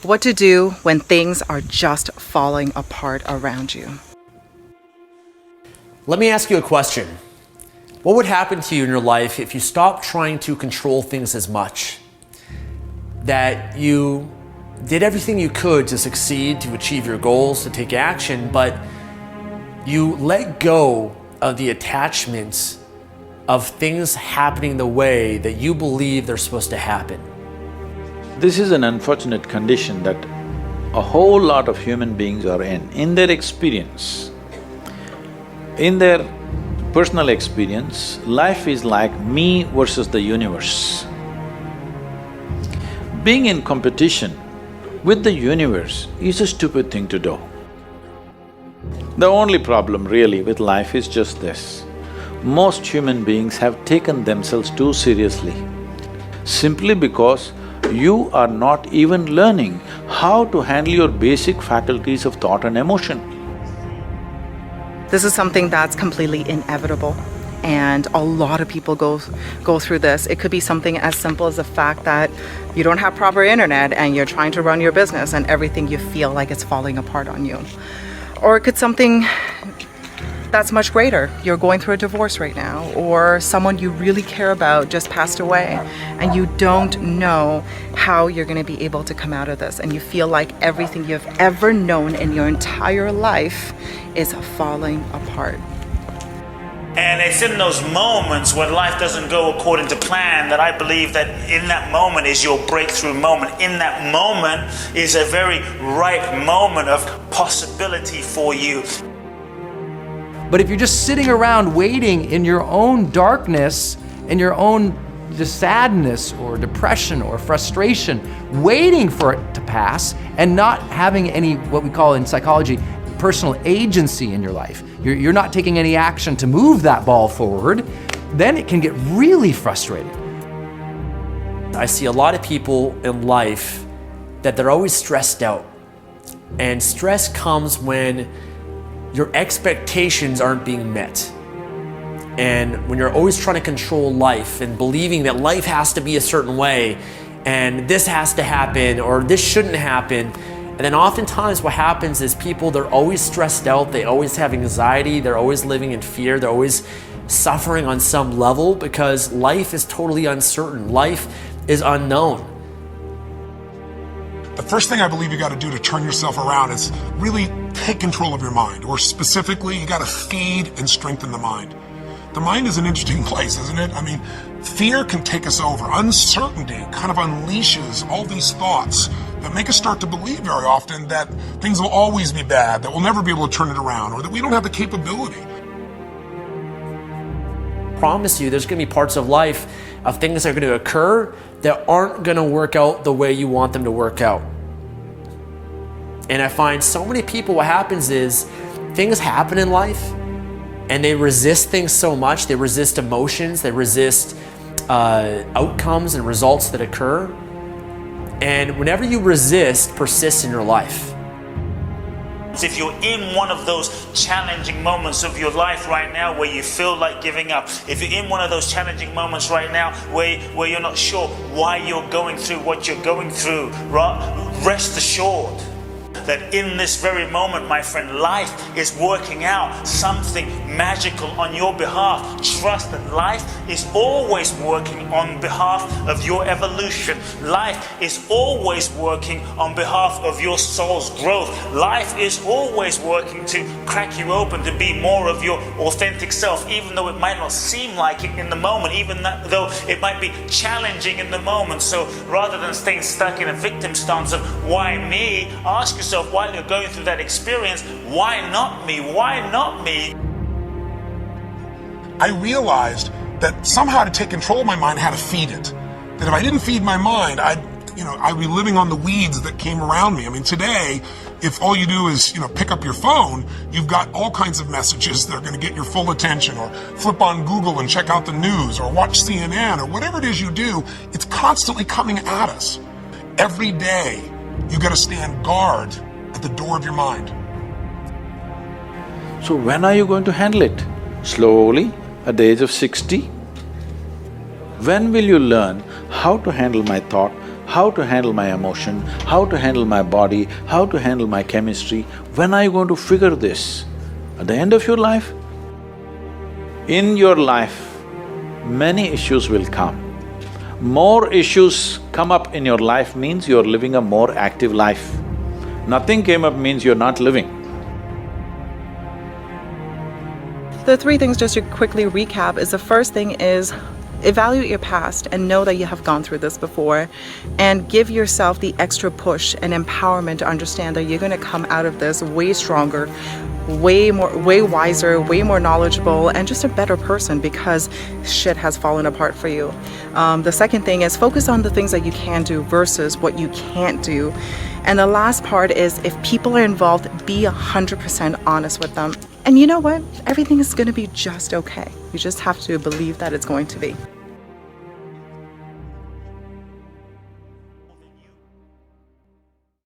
What to do when things are just falling apart around you. Let me ask you a question. What would happen to you in your life if you stopped trying to control things as much? That you did everything you could to succeed, to achieve your goals, to take action, but you let go of the attachments of things happening the way that you believe they're supposed to happen. This is an unfortunate condition that a whole lot of human beings are in their experience. In their personal experience, life is like me versus the universe. Being in competition with the universe is a stupid thing to do. The only problem really with life is just this. Most human beings have taken themselves too seriously, simply because you are not even learning how to handle your basic faculties of thought and emotion. This is something that's completely inevitable, and a lot of people go through this. It could be something as simple as the fact that you don't have proper internet and you're trying to run your business and everything you feel like it's falling apart on you. Or it could something that's much greater. You're going through a divorce right now, or someone you really care about just passed away, and you don't know how you're going to be able to come out of this, and you feel like everything you've ever known in your entire life is falling apart. And it's in those moments when life doesn't go according to plan that I believe that in that moment is your breakthrough moment. In that moment is a very ripe moment of possibility for you. But if you're just sitting around waiting in your own darkness, in your own just sadness or depression or frustration, waiting for it to pass and not having any, what we call in psychology, personal agency in your life, you're not taking any action to move that ball forward, then it can get really frustrating. I see a lot of people in life that they're always stressed out. And stress comes when your expectations aren't being met. And when you're always trying to control life and believing that life has to be a certain way and this has to happen or this shouldn't happen. And then oftentimes what happens is people, they're always stressed out, they always have anxiety, they're always living in fear, they're always suffering on some level because life is totally uncertain, life is unknown. The first thing I believe you got to do to turn yourself around is really take control of your mind, or specifically, you got to feed and strengthen the mind. The mind is an interesting place, isn't it? I mean, fear can take us over. Uncertainty kind of unleashes all these thoughts that make us start to believe very often that things will always be bad, that we'll never be able to turn it around, or that we don't have the capability. I promise you, there's going to be parts of life of things that are going to occur that aren't going to work out the way you want them to work out. And I find so many people, what happens is things happen in life and they resist things so much. They resist emotions, they resist outcomes and results that occur. And whenever you resist, persists in your life. If you're in one of those challenging moments of your life right now where you feel like giving up, if you're in one of those challenging moments right now where you're not sure why you're going through what you're going through, rest assured that in this very moment, my friend, life is working out something magical on your behalf. Trust that life is always working on behalf of your evolution. Life is always working on behalf of your soul's growth. Life is always working to crack you open to be more of your authentic self, even though it might not seem like it in the moment, even though it might be challenging in the moment. So rather than staying stuck in a victim stance of why me, ask yourself, while you're going through that experience, why not me? Why not me? I realized that somehow to take control of my mind, I had to feed it. That if I didn't feed my mind, I'd be living on the weeds that came around me. I mean, today, if all you do is, pick up your phone, you've got all kinds of messages that are going to get your full attention, or flip on Google and check out the news, or watch CNN, or whatever it is you do, it's constantly coming at us. Every day, you got to stand guard at the door of your mind. So when are you going to handle it? Slowly, at the age of 60? When will you learn how to handle my thought how to handle my emotion, how to handle my body, how to handle my chemistry. When are you going to figure this? At the end of your life? In your life, many issues will come. More issues come up in your life means you're living a more active life. Nothing came up means you're not living. The three things, just to quickly recap, is the first thing is evaluate your past and know that you have gone through this before, and give yourself the extra push and empowerment to understand that you're going to come out of this way stronger, way wiser, way more knowledgeable, and just a better person because shit has fallen apart for you. The second thing is focus on the things that you can do versus what you can't do. And the last part is if people are involved, be 100% honest with them. And you know what? Everything is going to be just okay. You just have to believe that it's going to be.